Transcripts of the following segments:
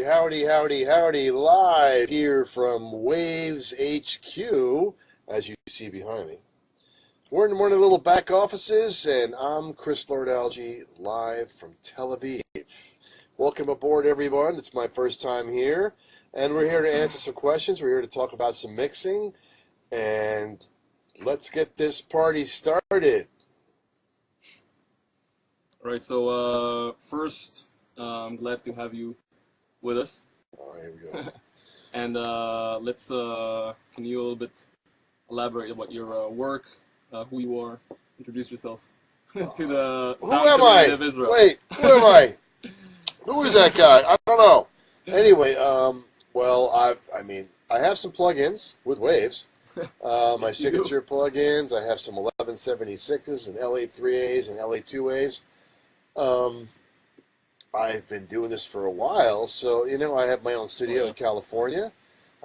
Howdy, live here from Waves HQ, as you see behind me. We're in one of the little back offices, and I'm Chris Lord Alge, live from Tel Aviv. Welcome aboard, everyone. It's my first time here, and we're here to answer some questions. We're here to talk about some mixing, and let's get this party started. All right, so first, I'm glad to have you with us. Oh, here we go. And let's, can you a little bit elaborate about your work, who you are, introduce yourself to the sound community of Israel. Wait, who am I? Who is that guy? I don't know. Anyway, well, I have some plugins with Waves. My signature plugins. I have some 1176s and LA3As and LA2As. I've been doing this for a while, so, I have my own studio in California.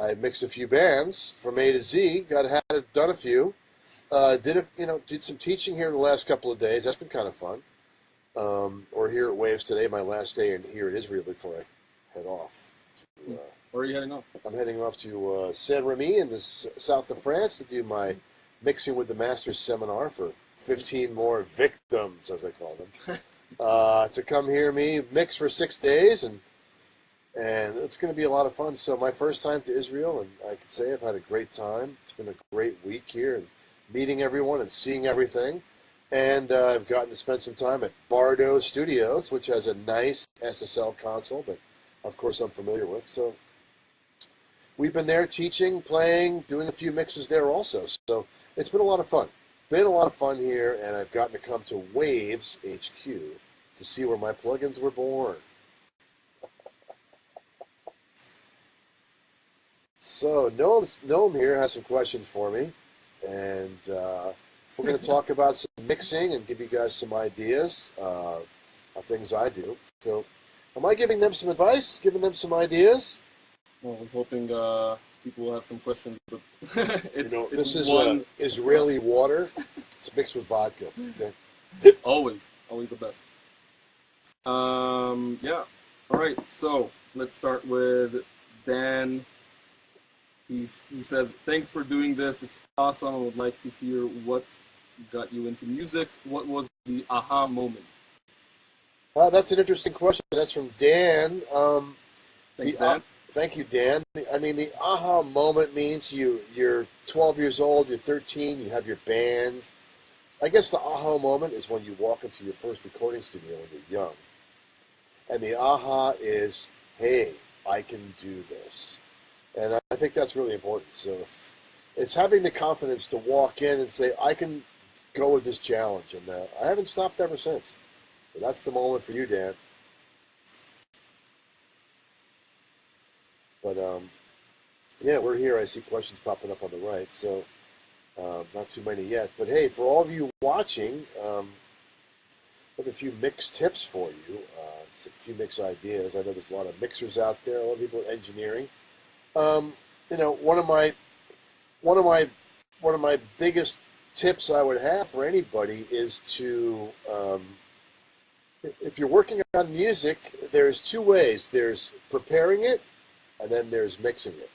I mixed a few bands from A to Z, done a few. Did some teaching here in the last couple of days. That's been kind of fun. Or here at Waves today, my last day here in Israel before I head off. Where are you heading off? I'm heading off to Saint-Remy in the south of France to do my Mixing with the Masters seminar for 15 more victims, as I call them. To come hear me mix for 6 days, and it's going to be a lot of fun. So my first time to Israel, and I can say I've had a great time. It's been a great week here, and meeting everyone and seeing everything. And I've gotten to spend some time at Bardo Studios, which has a nice SSL console that, of course, I'm familiar with. So we've been there teaching, playing, doing a few mixes there also. So it's been a lot of fun. Been a lot of fun here, and I've gotten to come to Waves HQ to see where my plugins were born. So Noam here has some questions for me, and we're going to talk about some mixing and give you guys some ideas of things I do. So am I giving them some advice, giving them some ideas? Well, I was hoping people will have some questions, but this is Israeli water. It's mixed with vodka. Okay? Always the best. Yeah. All right. So let's start with Dan. He says, "Thanks for doing this. It's awesome. I would like to hear what got you into music. What was the aha moment?" That's an interesting question. That's from Dan. Thanks, Dan. Thank you, Dan. The aha moment means you're 12 years old, you're 13, you have your band. I guess the aha moment is when you walk into your first recording studio when you're young. And the aha is, hey, I can do this. And I think that's really important. So it's having the confidence to walk in and say, I can go with this challenge. And I haven't stopped ever since. So that's the moment for you, Dan. But, yeah, we're here. I see questions popping up on the right, so not too many yet. But, hey, for all of you watching, I have a few mix tips for you, a few mix ideas. I know there's a lot of mixers out there, a lot of people in engineering. One of my biggest tips I would have for anybody is to, if you're working on music, there's two ways. There's preparing it, and then there's mixing it.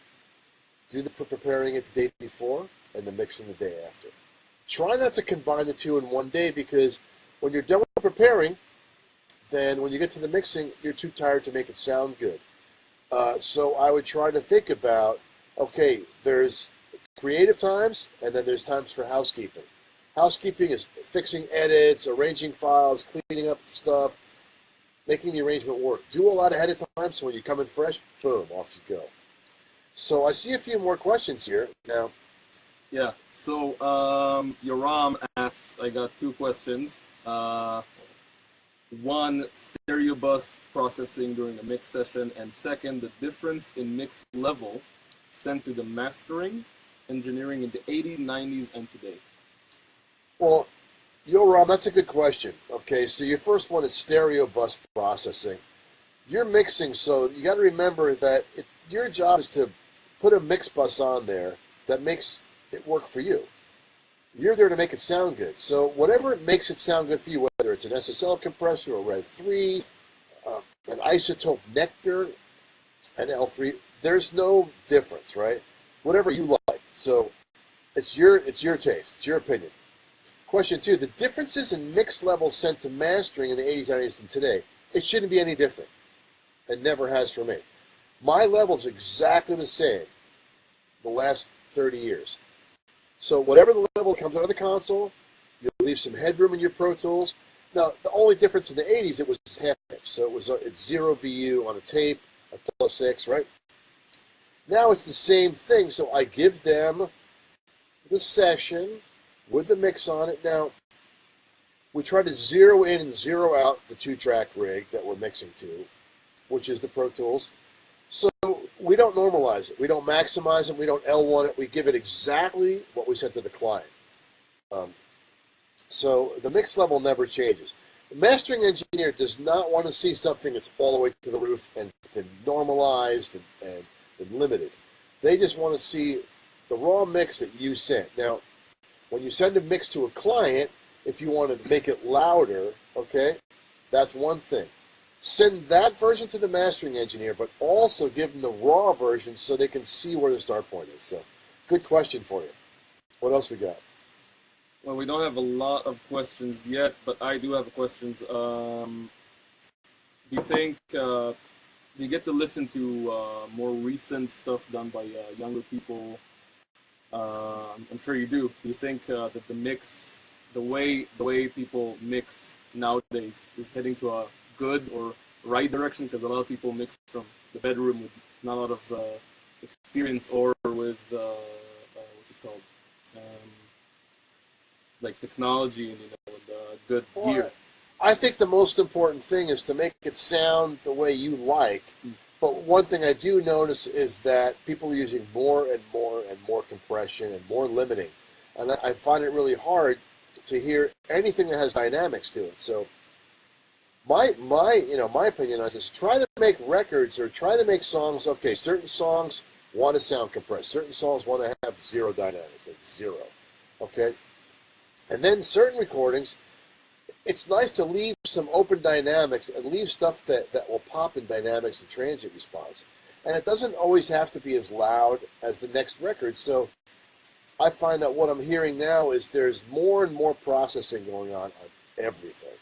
Do the preparing it the day before, and the mixing the day after. Try not to combine the two in one day, because when you're done with preparing, then when you get to the mixing, you're too tired to make it sound good. So I would try to think about, okay, there's creative times, and then there's times for housekeeping. Housekeeping is fixing edits, arranging files, cleaning up stuff, making the arrangement work. Do a lot ahead of time, so when you come in fresh, boom, off you go. So I see a few more questions here now. Yeah, so Yoram asks, I got two questions. One, stereo bus processing during a mix session, and second, the difference in mix level sent to the mastering, engineering in the 80s, 90s, and today. Well, Yoram, that's a good question. Okay, so your first one is stereo bus processing. You're mixing, so you got to remember that your job is to put a mix bus on there that makes it work for you. You're there to make it sound good. So whatever makes it sound good for you, whether it's an SSL compressor, a Rev 3, an isotope nectar, and L3. There's no difference, right? Whatever you like. So it's your taste. It's your opinion. Question 2, the differences in mix levels sent to mastering in the 80s, 90s, and today, it shouldn't be any different. It never has for me. My level's exactly the same the last 30 years. So whatever the level comes out of the console, you'll leave some headroom in your Pro Tools. Now, the only difference in the 80s, it was half pitch. So it's 0 VU on a tape, a +6, right? Now it's the same thing. So I give them the session with the mix on it. Now, we try to zero in and zero out the 2-track rig that we're mixing to, which is the Pro Tools. So we don't normalize it. We don't maximize it. We don't L1 it. We give it exactly what we sent to the client. So the mix level never changes. The mastering engineer does not want to see something that's all the way to the roof and it's been normalized and been limited. They just want to see the raw mix that you sent. Now, when you send a mix to a client, if you want to make it louder, okay, that's one thing. Send that version to the mastering engineer, but also give them the raw version so they can see where the start point is. So, good question for you. What else we got? Well, we don't have a lot of questions yet, but I do have questions. Do you think, do you get to listen to more recent stuff done by younger people? I'm sure you do. Do you think that the mix, the way people mix nowadays is heading to a good or right direction? Because a lot of people mix from the bedroom with not a lot of experience or with, what's it called? Like technology and good gear. I think the most important thing is to make it sound the way you like. But one thing I do notice is that people are using more and more and more compression and more limiting, and I find it really hard to hear anything that has dynamics to it. So my opinion on this is try to make records or try to make songs. Okay, certain songs want to sound compressed. Certain songs want to have zero dynamics, like zero. Okay. And then certain recordings, it's nice to leave some open dynamics and leave stuff that will pop in dynamics and transient response. And it doesn't always have to be as loud as the next record. So I find that what I'm hearing now is there's more and more processing going on everything.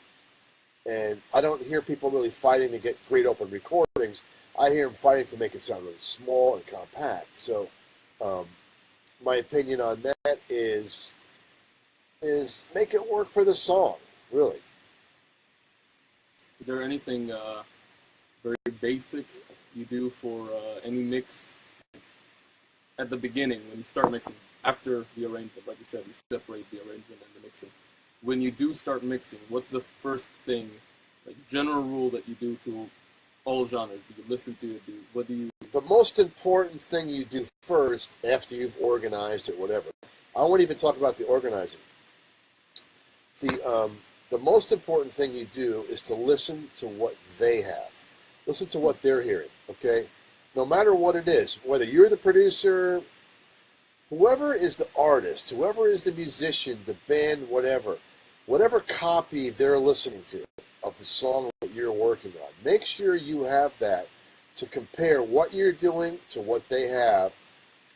And I don't hear people really fighting to get great open recordings. I hear them fighting to make it sound really small and compact. So my opinion on that is make it work for the song, really. Is there anything very basic you do for any mix at the beginning when you start mixing? After the arrangement, like you said, you separate the arrangement and the mixing. When you do start mixing, what's the first thing, like general rule that you do to all genres? Do you listen to it? What do you? The most important thing you do first, after you've organized or whatever, I won't even talk about the organizing. The most important thing you do is to listen to what they have. Listen to what they're hearing, okay? No matter what it is, whether you're the producer, whoever is the artist, whoever is the musician, the band, whatever copy they're listening to of the song that you're working on, make sure you have that to compare what you're doing to what they have.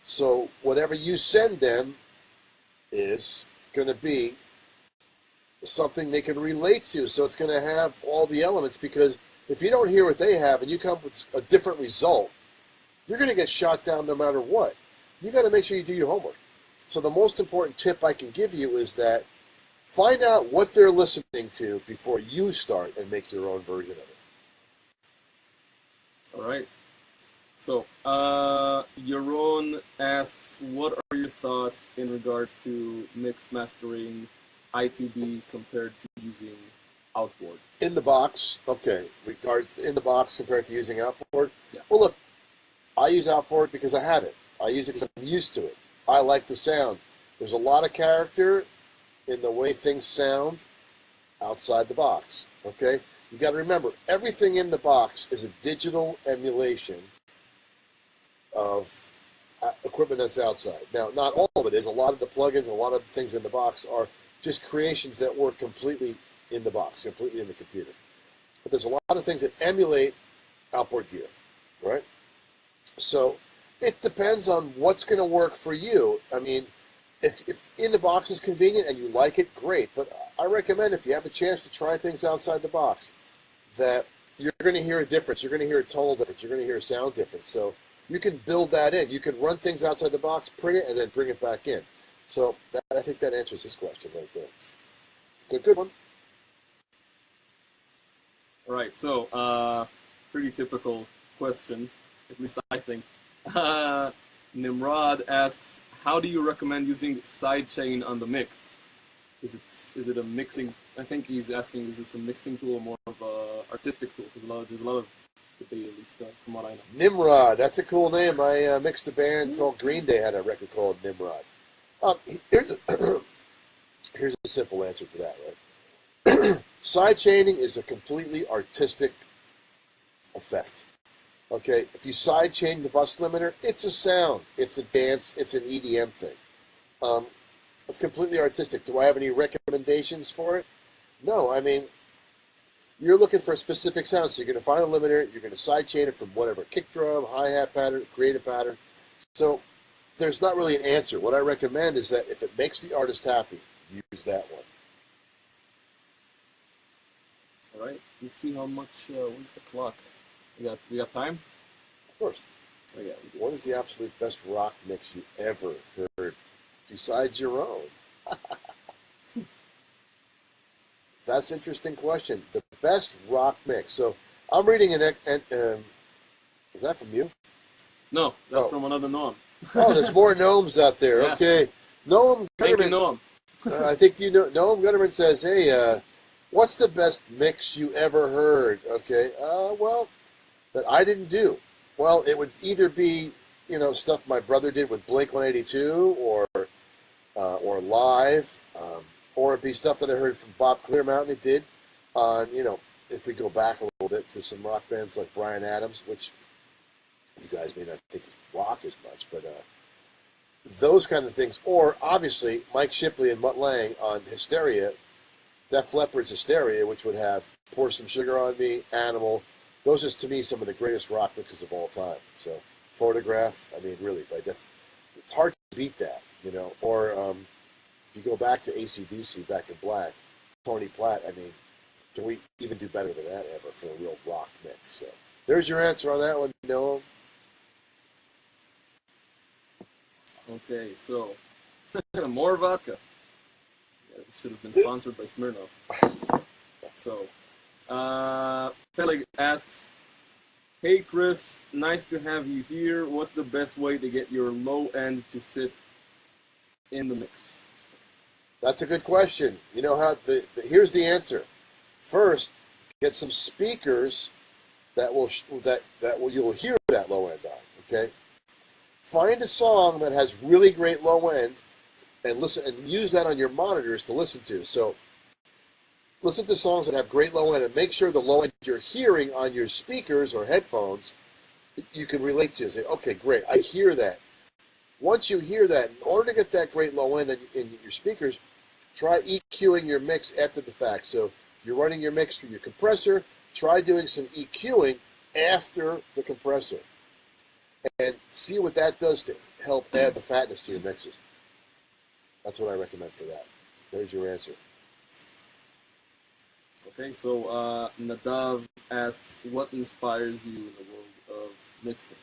So whatever you send them is going to be something they can relate to. So it's going to have all the elements, because if you don't hear what they have and you come up with a different result, you're going to get shot down no matter what. You got to make sure you do your homework. So the most important tip I can give you is that find out what they're listening to before you start and make your own version of it. All right. So, Yaron asks, what are your thoughts in regards to mix mastering I2B compared to using outboard? In the box, okay. In the box compared to using outboard? Yeah. Well, look, I use outboard because I have it. I use it because I'm used to it. I like the sound. There's a lot of character in the way things sound outside the box, okay? You got to remember, everything in the box is a digital emulation of equipment that's outside. Now, not all of it is. A lot of the plugins, a lot of the things in the box are just creations that work completely in the box, completely in the computer. But there's a lot of things that emulate outboard gear, right? So it depends on what's going to work for you. I mean, if in the box is convenient and you like it, great. But I recommend if you have a chance to try things outside the box, that you're going to hear a difference. You're going to hear a tonal difference. You're going to hear a sound difference. So you can build that in. You can run things outside the box, print it, and then bring it back in. So I think that answers this question right there. It's a good one. All right, so pretty typical question, at least I think. Nimrod asks, how do you recommend using Sidechain on the mix? Is it a mixing? I think he's asking, is this a mixing tool or more of a artistic tool? There's a lot of debate, at least from what I know. Nimrod, that's a cool name. I mixed a band called Green Day, had a record called Nimrod. Here's a simple answer to that, right? Sidechaining is a completely artistic effect. Okay, if you sidechain the bus limiter, it's a sound, it's a dance, it's an EDM thing. It's completely artistic. Do I have any recommendations for it? No, I mean, you're looking for a specific sound, so you're going to find a limiter, you're going to sidechain it from whatever, kick drum, hi-hat pattern, create a pattern. So there's not really an answer. What I recommend is that if it makes the artist happy, use that one. All right, let's see how much, where's the clock? We got time? Of course. Oh, yeah, what is the absolute best rock mix you ever heard besides your own? That's an interesting question. The best rock mix. So I'm reading is that from you? No, that's from another Nועם. Oh, there's more Noams out there. Yeah. Okay. Noam Thank you, Gutterman. Nועם. I think you know. Noam Gutterman says, hey, what's the best mix you ever heard? Okay. Well, that I didn't do. Well, it would either be, stuff my brother did with Blink 182 or live, or it'd be stuff that I heard from Bob Clearmountain that did on, if we go back a little bit to some rock bands like Bryan Adams, which you guys may not think is rock as much, but those kind of things. Or, obviously, Mike Shipley and Mutt Lange on Hysteria, Def Leppard's Hysteria, which would have Pour Some Sugar on Me, Animal. Those are, to me, some of the greatest rock mixes of all time. So, Photograph, I mean, really, it's hard to beat that, Or if you go back to AC/DC, Back in Black, Tony Platt, I mean, can we even do better than that ever for a real rock mix? So, there's your answer on that one, Noam. Okay, so, more vodka. Yeah, this should have been sponsored by Smirnoff. So, Peleg asks, hey Chris, nice to have you here. What's the best way to get your low end to sit in the mix? That's a good question. You know how here's the answer. First, get some speakers that you'll hear that low end on. Okay, find a song that has really great low end, and listen and use that on your monitors to listen to. So, listen to songs that have great low end, and make sure the low end you're hearing on your speakers or headphones you can relate to. Say, okay, great, I hear that. Once you hear that, in order to get that great low end in your speakers, try EQing your mix after the fact. So you're running your mix through your compressor, try doing some EQing after the compressor. And see what that does to help add the fatness to your mixes. That's what I recommend for that. There's your answer. Okay, so Nadav asks, what inspires you in the world of mixing?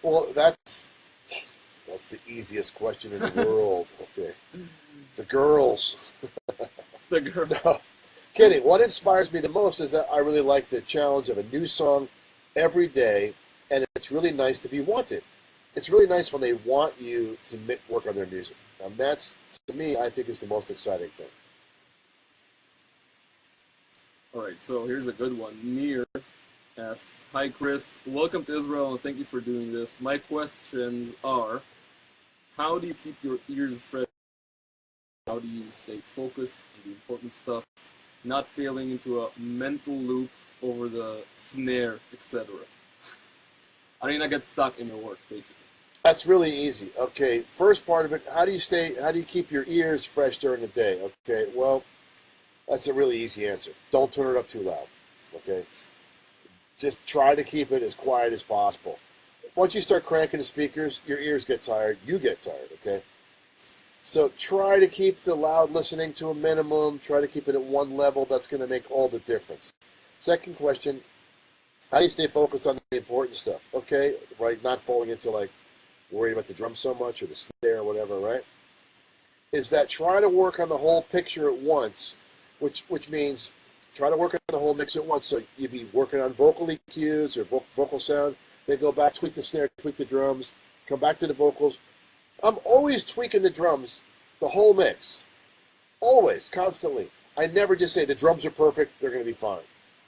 Well, that's the easiest question in the world. Okay, the girls. The girls. No, kidding. What inspires me the most is that I really like the challenge of a new song every day, and it's really nice to be wanted. It's really nice when they want you to work on their music. And that's, to me, I think is the most exciting thing. All right, so here's a good one. Mir asks, hi Chris, welcome to Israel and thank you for doing this. My questions are, how do you keep your ears fresh? How do you stay focused on the important stuff, not failing into a mental loop over the snare, etc.? How do you not get stuck in your work, basically? That's really easy. Okay, first part of it, how do you keep your ears fresh during the day? Okay, well, that's a really easy answer. Don't turn it up too loud, okay? Just try to keep it as quiet as possible. once you start cranking the speakers, your ears get tired. You get tired, okay? So try to keep the loud listening to a minimum. Try to keep it at one level. That's going to make all the difference. Second question, how do you stay focused on the important stuff? Okay, right? Not falling into like worrying about the drum so much or the snare or whatever, right? Is that try to work on the whole picture at once, which means try to work on the whole mix at once. So you'd be working on vocal EQs or vocal sound, then go back, tweak the snare, tweak the drums, come back to the vocals. I'm always tweaking the drums, the whole mix. Always, constantly. I never just say the drums are perfect, they're going to be fine.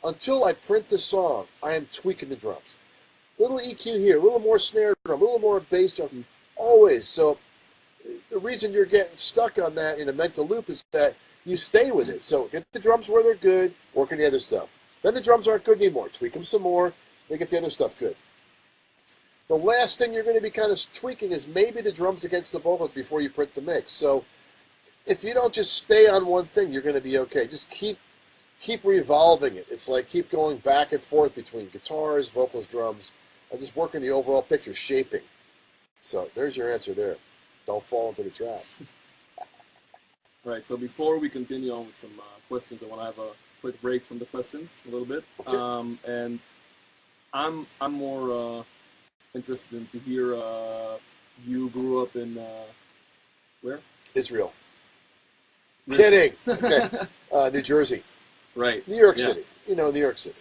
Until I print the song, I am tweaking the drums. A little EQ here, a little more snare drum, a little more bass drum, always. So the reason you're getting stuck on that in a mental loop is that you stay with it. So get the drums where they're good, work on the other stuff. Then the drums aren't good anymore. Tweak them some more, then get the other stuff good. The last thing you're going to be kind of tweaking is maybe the drums against the vocals before you print the mix. So if you don't just stay on one thing, you're going to be okay. Just keep revolving it. It's like keep going back and forth between guitars, vocals, drums, and just working the overall picture, shaping. So there's your answer there. Don't fall into the trap. Right, so before we continue on with some questions, I want to have a quick break from the questions a little bit. Okay. And I'm more interested in to hear you grew up in where? Israel. Kidding. Okay. New Jersey. Right. New York City. You know, New York City.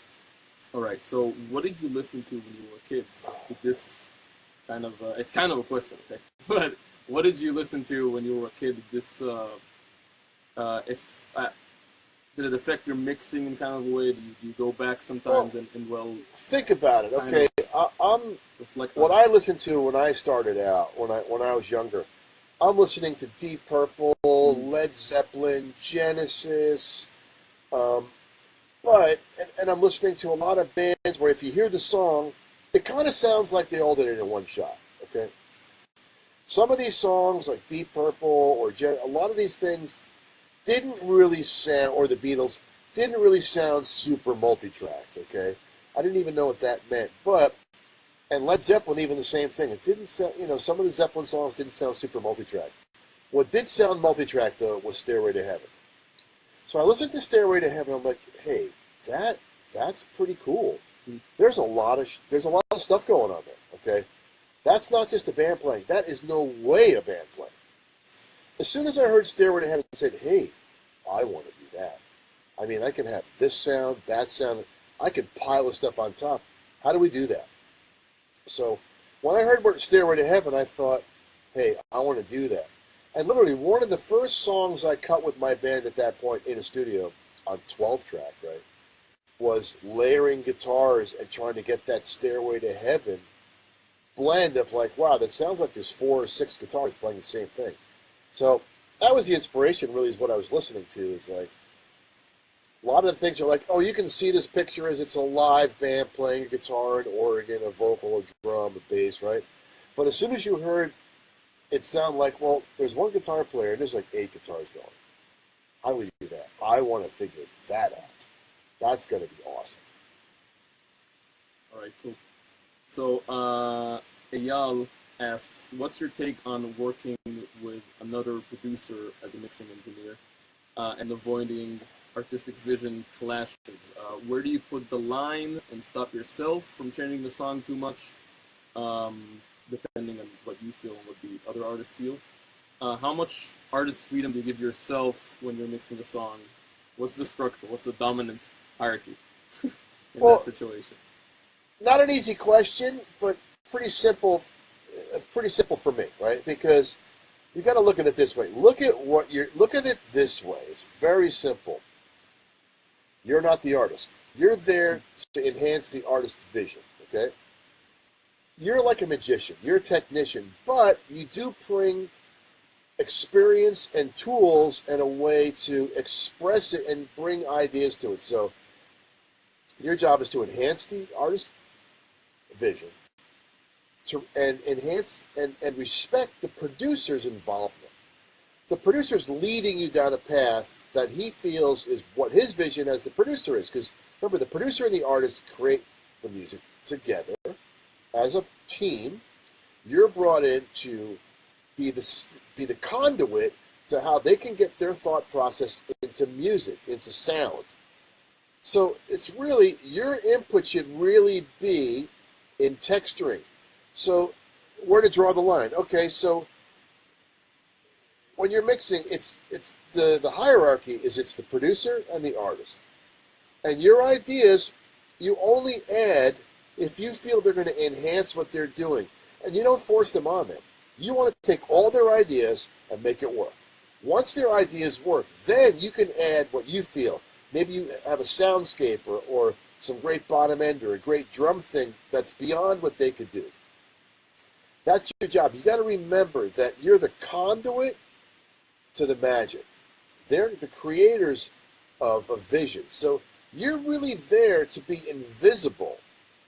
All right. So what did you listen to when you were a kid? Did this kind of, it's kind of a question, okay? But what did you listen to when you were a kid? Did this, did it affect your mixing in kind of a way? Do you go back sometimes and think about it, okay? What I listened to when I started out, when I was younger, I'm listening to Deep Purple, Led Zeppelin, Genesis, but I'm listening to a lot of bands where if you hear the song, it kind of sounds like they all did it in one shot, okay? Some of these songs, like Deep Purple or a lot of these things didn't really sound, or the Beatles, didn't really sound super multi-tracked, okay? I didn't even know what that meant, and Led Zeppelin, even the same thing. It didn't sound, some of the Zeppelin songs didn't sound super multi-tracked. What did sound multi-tracked, though, was Stairway to Heaven. So I listened to Stairway to Heaven, I'm like, hey, that's pretty cool. There's a lot of stuff going on there, okay? That's not just a band playing. That is no way a band playing. As soon as I heard Stairway to Heaven, I said, hey, I want to do that. I mean, I can have this sound, that sound. I can pile of stuff on top. How do we do that? So when I heard Stairway to Heaven, I thought, hey, I want to do that. And literally, one of the first songs I cut with my band at that point in a studio on 12-track, right, was layering guitars and trying to get that Stairway to Heaven blend of like, wow, that sounds like there's 4 or 6 guitars playing the same thing. So that was the inspiration, really, is what I was listening to. Is like a lot of the things are like, oh, you can see this picture as it's a live band playing a guitar, an organ, a vocal, a drum, a bass, right? But as soon as you heard it sound like, well, there's one guitar player and there's like 8 guitars going. How do we do that? I want to figure that out. That's going to be awesome. All right, cool. So Eyal asks, what's your take on working with another producer as a mixing engineer and avoiding artistic vision clashes? Where do you put the line and stop yourself from changing the song too much, depending on what you feel and what the other artists feel? How much artist freedom do you give yourself when you're mixing a song? What's the structure? What's the dominance hierarchy in that situation? Not an easy question, but pretty simple for me, right? Because you got to look at it this way. Look at it this way. It's very simple. You're not the artist. You're there to enhance the artist's vision, okay? You're like a magician. You're a technician, but you do bring experience and tools and a way to express it and bring ideas to it. So your job is to enhance the artist's vision, and enhance and respect the producer's involvement. The producer's leading you down a path that he feels is what his vision as the producer is. Because remember, the producer and the artist create the music together, as a team, you're brought in to be the conduit to how they can get their thought process into music, into sound. So it's really, your input should really be in texturing. So where to draw the line? Okay, so when you're mixing, it's the hierarchy is it's the producer and the artist. And your ideas, you only add if you feel they're going to enhance what they're doing. And you don't force them on them. You want to take all their ideas and make it work. Once their ideas work, then you can add what you feel. Maybe you have a soundscape or some great bottom end or a great drum thing that's beyond what they could do. That's your job. You got to remember that you're the conduit to the magic. They're the creators of a vision. So you're really there to be invisible.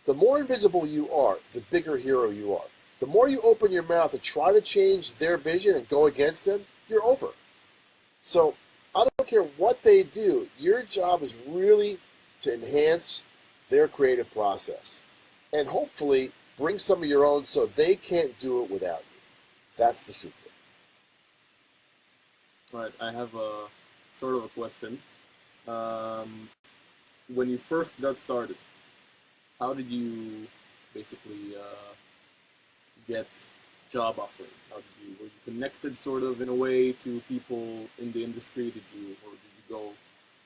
The more invisible you are, the bigger hero you are. The more you open your mouth and try to change their vision and go against them, you're over. So I don't care what they do. Your job is really to enhance their creative process and hopefully bring some of your own so they can't do it without you. That's the secret. All right, I have a sort of a question. When you first got started, how did you basically get job offering? Were you connected sort of in a way to people in the industry? Did you go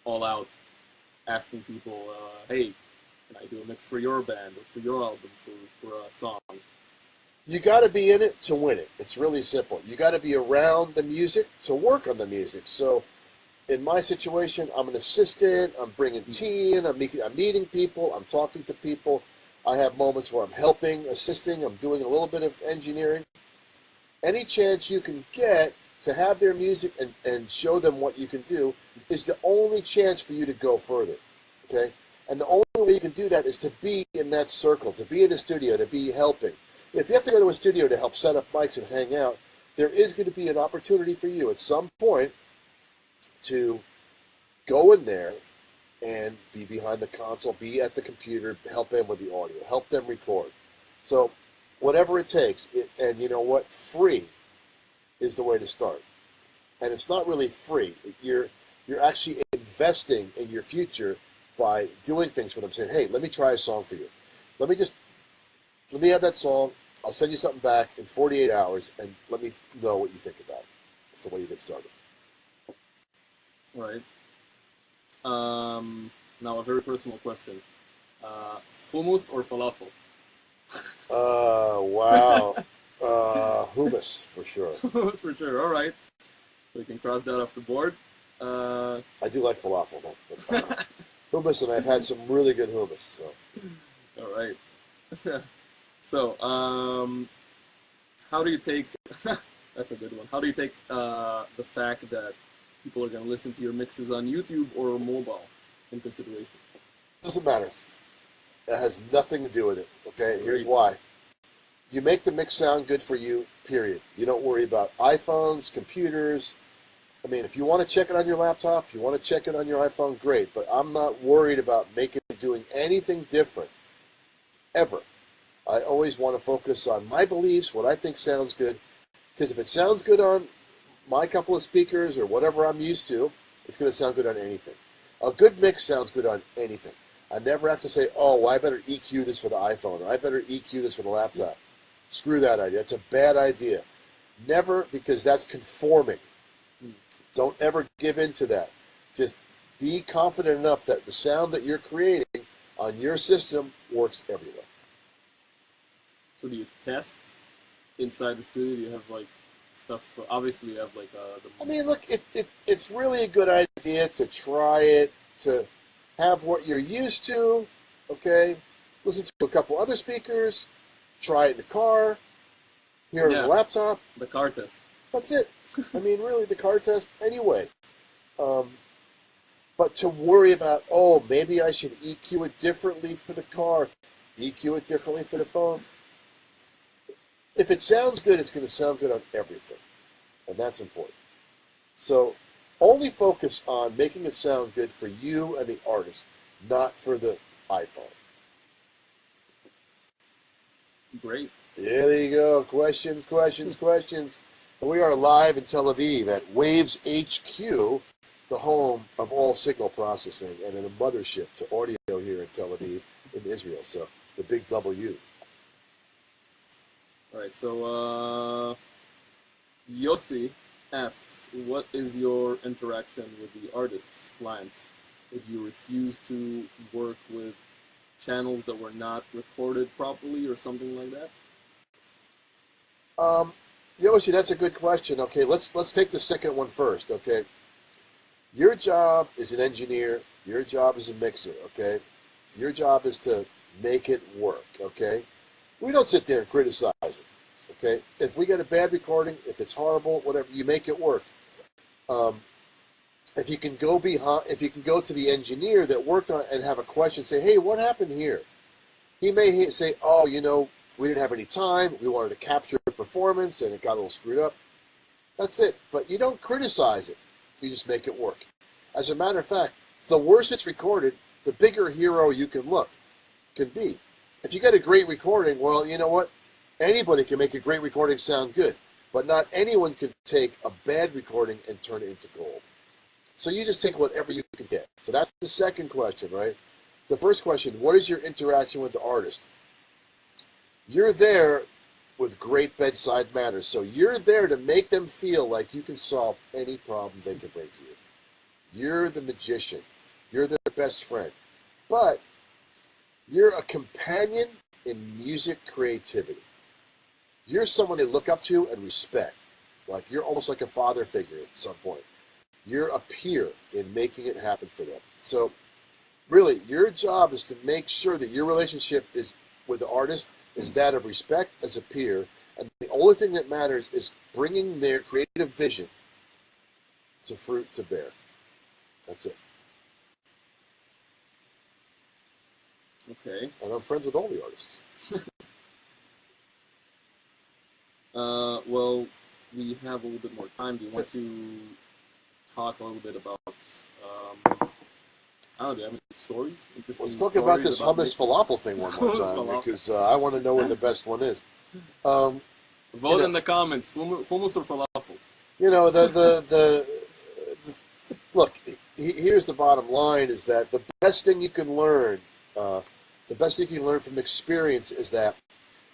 all out asking people, hey, can I do a mix for your band or for your album, for a song? You got to be in it to win it. It's really simple. You got to be around the music to work on the music. So in my situation, I'm an assistant, I'm bringing tea in, I'm meeting people, I'm talking to people. I have moments where I'm helping, assisting, I'm doing a little bit of engineering. Any chance you can get to have their music and show them what you can do is the only chance for you to go further, okay? And the only way you can do that is to be in that circle, to be in a studio, to be helping. If you have to go to a studio to help set up mics and hang out, there is going to be an opportunity for you at some point to go in there and be behind the console, be at the computer, help them with the audio, help them record. So whatever it takes, and you know what? Free is the way to start. And it's not really free. You're actually investing in your future by doing things for them, saying, hey, let me try a song for you. Let me have that song. I'll send you something back in 48 hours, and let me know what you think about it. That's the way you get started. All right. Now a very personal question. Hummus or falafel? Wow. Hummus, for sure. Hummus for sure. All right. We can cross that off the board. I do like falafel, though. But, hummus, and I've had some really good hummus. So. All right. So, how do you take... That's a good one. How do you take the fact that people are going to listen to your mixes on YouTube or mobile in consideration? Doesn't matter. It has nothing to do with it, okay? Here's why. You make the mix sound good for you, period. You don't worry about iPhones, computers. I mean, if you want to check it on your laptop, if you want to check it on your iPhone, great. But I'm not worried about doing anything different, ever. I always want to focus on my beliefs, what I think sounds good. Because if it sounds good on my couple of speakers or whatever I'm used to, it's going to sound good on anything. A good mix sounds good on anything. I never have to say, oh, well, I better EQ this for the iPhone, or I better EQ this for the laptop. Screw that idea. It's a bad idea. Never, because that's conforming. Don't ever give in to that. Just be confident enough that the sound that you're creating on your system works everywhere. So do you test inside the studio? Do you have like stuff? Obviously, you have like I mean, look, it's really a good idea to try it, to have what you're used to, okay? Listen to a couple other speakers, try it in the car, hear it on the laptop. The car test. That's it. I mean, really, the car test anyway. But to worry about, oh, maybe I should EQ it differently for the car, EQ it differently for the phone. If it sounds good, it's going to sound good on everything. And that's important. So only focus on making it sound good for you and the artist, not for the iPhone. Great. Yeah, there you go. Questions. And we are live in Tel Aviv at Waves HQ, the home of all signal processing and a mothership to audio here in Tel Aviv in Israel. So the big W. All right. So Yossi asks, what is your interaction with the artists' clients if you refuse to work with channels that were not recorded properly or something like that? Yoshi, that's a good question. Okay, let's take the second one first. Okay, your job as an engineer, your job as a mixer. Okay, your job is to make it work. Okay, we don't sit there and criticize it. Okay, if we get a bad recording, if it's horrible, whatever, you make it work. If you can go to the engineer that worked on it and have a question, say, hey, what happened here? He may say, oh, we didn't have any time. We wanted to capture the performance, and it got a little screwed up. That's it. But you don't criticize it. You just make it work. As a matter of fact, the worse it's recorded, the bigger hero you can be. If you get a great recording, well, you know what? Anybody can make a great recording sound good, but not anyone can take a bad recording and turn it into gold. So you just take whatever you can get. So that's the second question, right? The first question, what is your interaction with the artist? You're there with great bedside manners. So you're there to make them feel like you can solve any problem they can bring to you. You're the magician. You're their best friend. But you're a companion in music creativity. You're someone they look up to and respect. Like you're almost like a father figure at some point. You're a peer in making it happen for them. So really, your job is to make sure that your relationship is with the artist is that of respect as a peer, and the only thing that matters is bringing their creative vision to fruit to bear. That's it. Okay. And I'm friends with all the artists. Well, we have a little bit more time. Do you want to talk a little bit about, I don't know, do you have any stories? Let's talk about this hummus falafel thing one more time, because I want to know where the best one is. Vote in the comments, hummus or falafel? Look, here's the bottom line, is that the best thing you can learn, from experience is that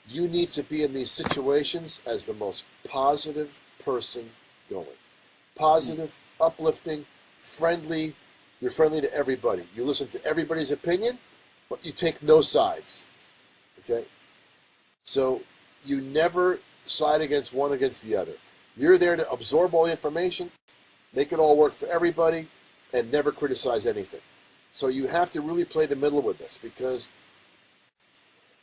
you need to be in these situations as the most positive person going. Positive, uplifting, friendly. You're friendly to everybody. You listen to everybody's opinion, but you take no sides. Okay? So you never side against one against the other. You're there to absorb all the information, make it all work for everybody, and never criticize anything. So you have to really play the middle with this, because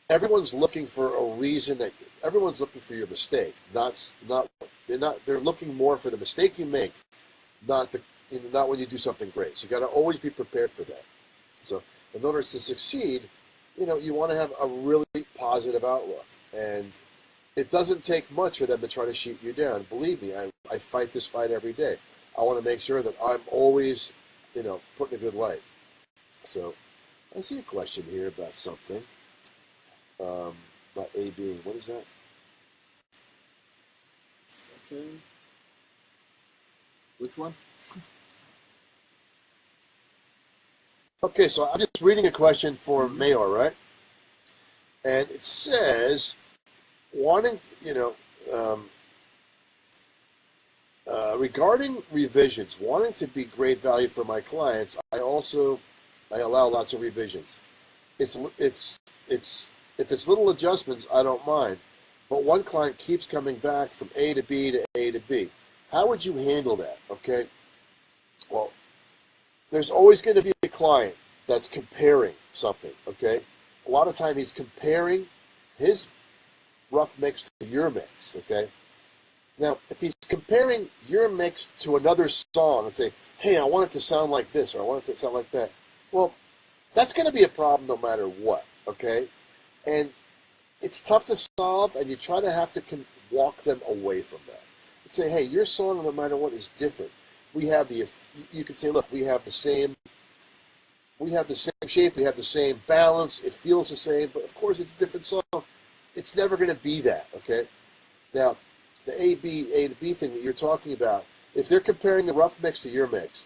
everyone's looking for a reason everyone's looking for your mistake. They're looking more for the mistake you make, not when you do something great. So you got to always be prepared for that. So in order to succeed, you want to have a really positive outlook. And it doesn't take much for them to try to shoot you down. Believe me, I fight this fight every day. I want to make sure that I'm always, put in a good light. So I see a question here about something. About A being, what is that? Okay. Which one? Okay, so I'm just reading a question for Mayor, right? And it says, regarding revisions, wanting to be great value for my clients, I allow lots of revisions. If it's little adjustments, I don't mind. But one client keeps coming back from A to B to A to B. How would you handle that? Okay. Well, there's always going to be a client that's comparing something. Okay. A lot of time he's comparing his rough mix to your mix. Okay. Now, if he's comparing your mix to another song and say, hey, I want it to sound like this or I want it to sound like that, well, that's going to be a problem no matter what. Okay. And it's tough to solve, and you try to have to walk them away from that. And say, hey, your song, no matter what, is different. You can say, look, we have the same shape, we have the same balance, it feels the same, but of course it's a different song. it's never going to be that, okay? Now, the A to B thing that you're talking about, if they're comparing the rough mix to your mix,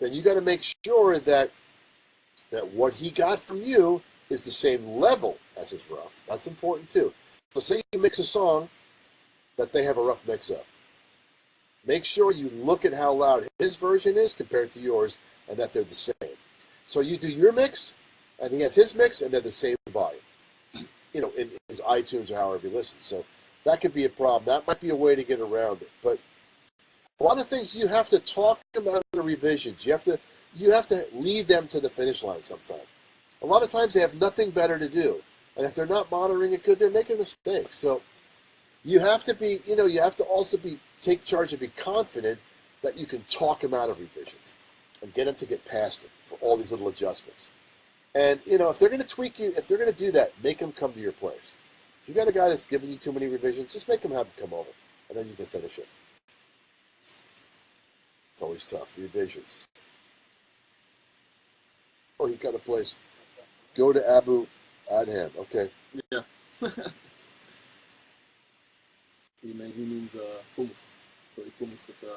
then you got to make sure that what he got from you is the same level as his rough. That's important too. So say you mix a song that they have a rough mix of. Make sure you look at how loud his version is compared to yours and that they're the same. So you do your mix and he has his mix and they're the same volume. In his iTunes or however you listen. So that could be a problem. That might be a way to get around it. But a lot of things you have to talk about the revisions. You have to lead them to the finish line sometimes. A lot of times they have nothing better to do. And if they're not monitoring it good, they're making mistakes. So you have to be, you have to also take charge and be confident that you can talk them out of revisions and get them to get past it for all these little adjustments. And, if they're going to tweak you, if they're going to do that, make them come to your place. If you got a guy that's giving you too many revisions, just make him have him come over, and then you can finish it. It's always tough. Revisions. Oh, he got a place. Go to Abu Adham. Okay. Yeah. He means hummus. Hummus at the...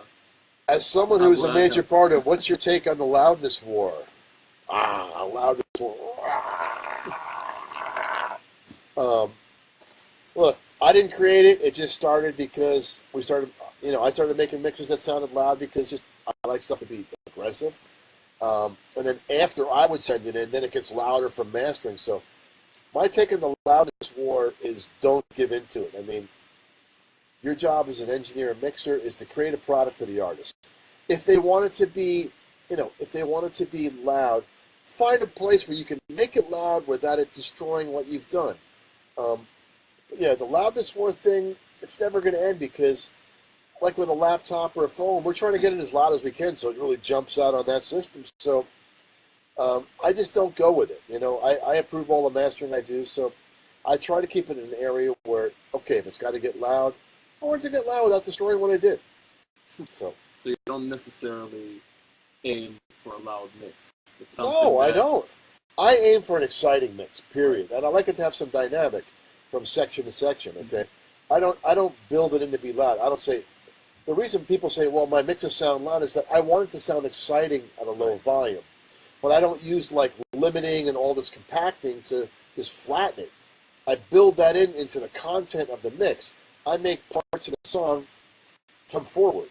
As someone who's a major part of, what's your take on the loudness war? Loudness war. Look, I didn't create it. It just started because I started making mixes that sounded loud because I like stuff to be aggressive. And then after I would send it in, then it gets louder from mastering. So my take on the loudness war is don't give into it. I mean, your job as an engineer and mixer is to create a product for the artist. If they want it to be, loud, find a place where you can make it loud without it destroying what you've done. The loudness war thing, it's never going to end because, like with a laptop or a phone, we're trying to get it as loud as we can so it really jumps out on that system. So I just don't go with it. I approve all the mastering I do, so I try to keep it in an area where, okay, if it's got to get loud, I want it to get loud without destroying what I did. So you don't necessarily aim for a loud mix. No, I don't. I aim for an exciting mix, period. And I like it to have some dynamic from section to section, okay? I don't build it in to be loud. I don't say... The reason people say, well, my mixes sound loud is that I want it to sound exciting at a low volume. But I don't use, limiting and all this compacting to just flatten it. I build that into the content of the mix. I make parts of the song come forward.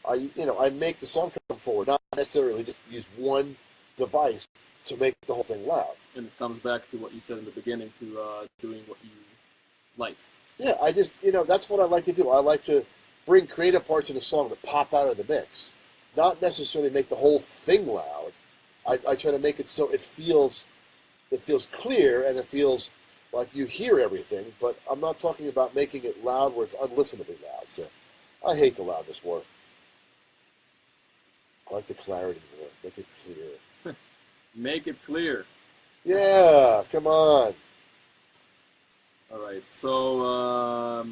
I make the song come forward, not necessarily just use one device to make the whole thing loud. And it comes back to what you said in the beginning, to doing what you like. Yeah, I just, that's what I like to do. I like to bring creative parts in a song that pop out of the mix. Not necessarily make the whole thing loud. I try to make it so it feels clear and it feels like you hear everything, but I'm not talking about making it loud where it's unlistenably loud. So I hate the loudness war. I like the clarity war. Make it clear. Make it clear. Yeah, come on. All right. So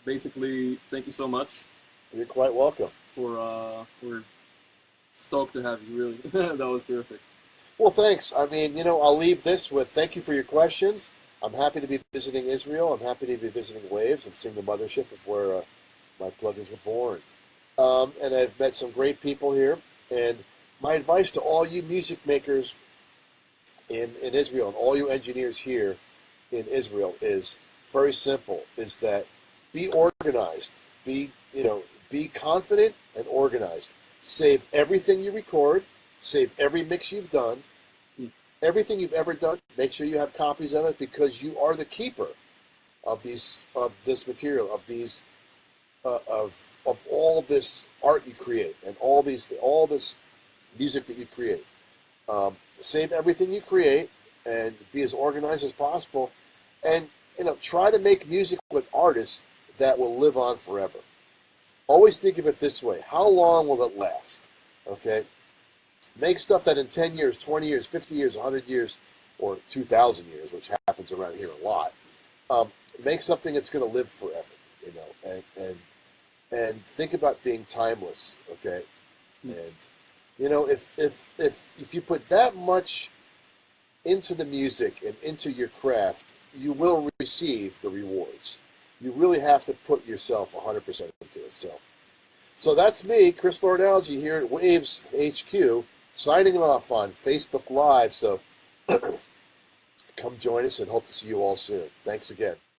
basically, thank you so much. You're quite welcome. We're stoked to have you. Really, that was terrific. Well, thanks. I mean, I'll leave this with thank you for your questions. I'm happy to be visiting Israel. I'm happy to be visiting Waves and seeing the mothership of where my plugins were born. And I've met some great people here. And my advice to all you music makers in Israel and all you engineers here in Israel is very simple, is that be organized. Be confident and organized. Save everything you record. Save every mix you've done. Everything you've ever done, make sure you have copies of it because you are the keeper of this material, of all this art you create and all this music that you create. Save everything you create and be as organized as possible, and try to make music with artists that will live on forever. Always think of it this way: how long will it last? Okay. Make stuff that in 10 years, 20 years, 50 years, 100 years, or 2,000 years, which happens around here a lot. Make something that's going to live forever, and think about being timeless, okay? And if you put that much into the music and into your craft, you will receive the reward. you really have to put yourself 100% into it. So that's me, Chris Lord Alge, here at Waves HQ, signing off on Facebook Live. So come join us and hope to see you all soon. Thanks again.